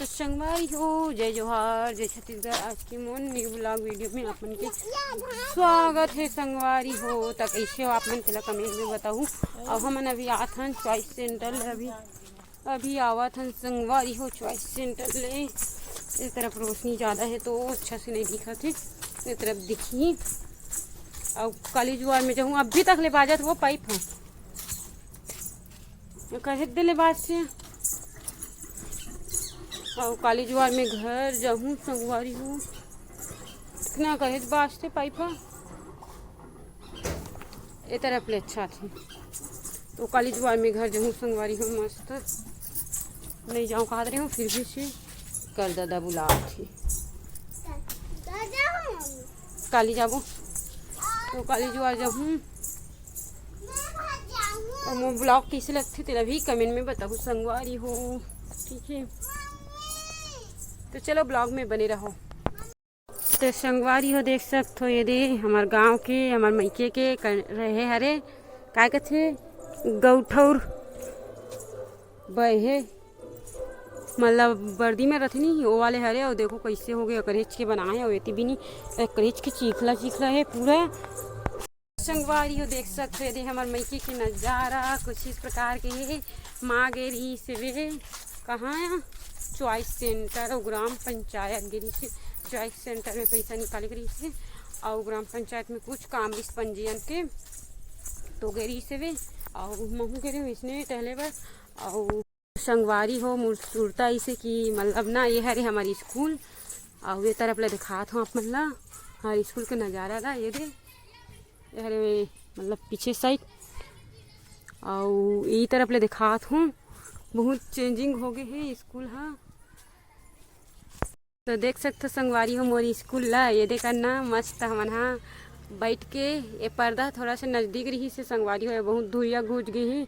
तो संगवारी हो, जय जोहार, जय छत्तीसगढ़। आज की मोन न्यू ब्लॉग वीडियो में आप मन के स्वागत है। संगवारी हो तक कैसे हो आप मन तेला कमेंट में बताऊँ। और हमन अभी आत हन चॉइस सेंटर अभी आवत हन संगवारी हो चॉइस सेंटर ले। इस तरफ रोशनी ज़्यादा है तो अच्छा से नहीं दिखा थे, इस तरफ दिखी। और काली जुआर में जाऊँ अभी तक ले बाजत वो पाइप है कहे दिले बात से। और काली जुआर में घर जाऊँ संगवारी हूँ कितना कहे बाजते पाइप ए तरफ ले अच्छा थी। तो काली जुआर में घर जाऊँ संगवारी हूँ मस्त नहीं जाऊँ कहा रही हूँ फिर भी से कर दादा बुला थी काली जाबो तो काली जुआर जाऊँ। और वो ब्लॉग कैसे लगते तेरा भी कमेंट में बताओ संगवारी हो, ठीक है। तो चलो ब्लॉग में बने रहो। तो संगवारी हो देख सकते हो ये दे हमार गांव के हमार मैके के रहे हरे काय कथे गौठौर बहे मतलब बर्दी में रहती नहीं वो वाले हरे। और देखो कैसे हो गए करेच के बनाए और ये भी नहीं करेच के चीखला है पूरा। संगवारी हो देख सकते हैं हमारे मैके के नज़ारा कुछ इस प्रकार के है। माँ गे रही से वे कहाँ चॉइस सेंटर और ग्राम पंचायत गिरी से चॉइस सेंटर में पैसा निकाले गई से। और ग्राम पंचायत में कुछ काम इस पंजीयन के तो गिरी से वे और महू गिरी इसने टहले बस। और संगवारी हो मुरता इसे कि मतलब ना ये हरे हमारी स्कूल और ये तरफ ले दिखा था आप मतलब हमारे स्कूल का नज़ारा था ये दे अरे मतलब पीछे साइड और ये तरफ ले दिखात हूँ बहुत चेंजिंग हो गए है स्कूल। हाँ तो देख सकते संगवारी हो मोरी स्कूल ला ये देखा ना मस्त हमन हाँ बैठ के ये पर्दा थोड़ा सा नज़दीक रही से संगवारी हो बहुत धुइया गूंज गई है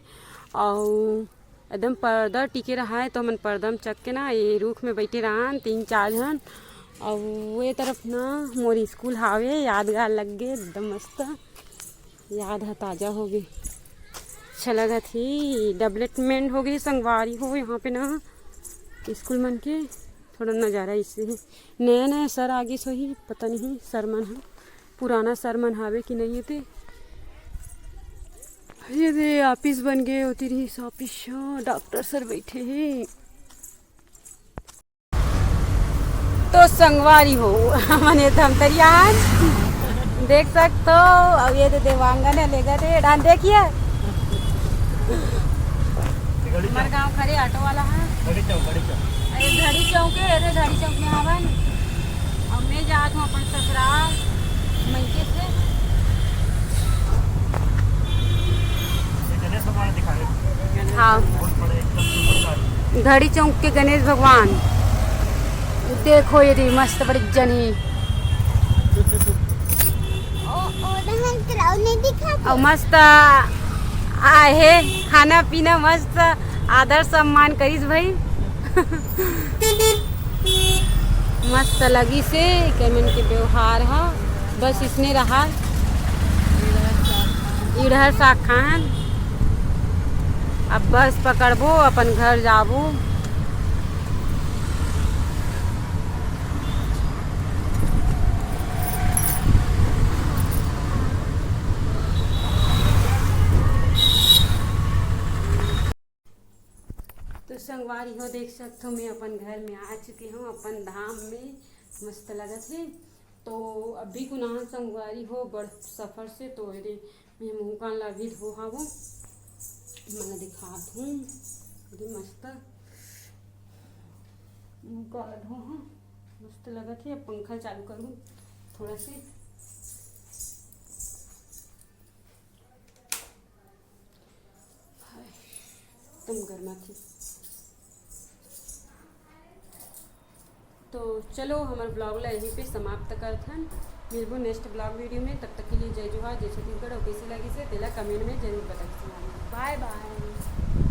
और एकदम पर्दा टिके रहा है। तो हमन पर्दा में चक के ना ये रूख में बैठे रहा 3-4 जन और वो तरफ ना मोरी स्कूल हावे यादगार लग गए एकदम मस्त याद है ताज़ा हो गई अच्छा लगा थी। डेवलपमेंट हो गई संगवारी हो यहाँ पे ना स्कूल मन के थोड़ा नज़ारा इससे है। नया नया सर आगे सो ही पता नहीं सर मन है पुराना सर मन हावे कि नहीं थे। ये दे ऑफिस बन गए होती रही ऑफिस डॉक्टर सर बैठे हैं। तो संगवारी हो मैंने धमतरिया देख सकते हो। अब ये तो देवांगन है लेगा थे डांस देखिए हमारे गांव खड़े ऑटो वाला है घड़ी चौक है घड़ी चौक में हवन। और मैं जात हूँ अपन ससुराल मैके से। हाँ घड़ी चौक के गणेश भगवान देखो ये मस्त बड़ी जनी और मस्त आहे खाना पीना मस्त आदर सम्मान करीस भाई मस्त लगी से केमन के व्यवहार है बस इसने रहा इधर शाखान। अब बस पकड़बो अपन घर जाबो। तो संगवारी हो देख सकते हो मैं अपन घर में आ चुकी हूँ अपन धाम में मस्त लगा थे। तो अभी कुनाह संगवारी हो बड़ सफ़र से तो ये मैं मुँह कान ला भी धो हावो मैं दिखात हूँ मस्त मुँह कान धो हाँ मस्त लगा थे। अब पंखा चालू करूँ थोड़ा से तुम गर्मा थी। तो चलो हमारे ब्लॉग ला यहीं पे समाप्त करथन मिलबो नेक्स्ट ब्लॉग वीडियो में। तब तक के लिए जय जोहार जय छत्तीसगढ़ और कैसी लगी से तेला कमेंट में जरूर बता। Bye bye.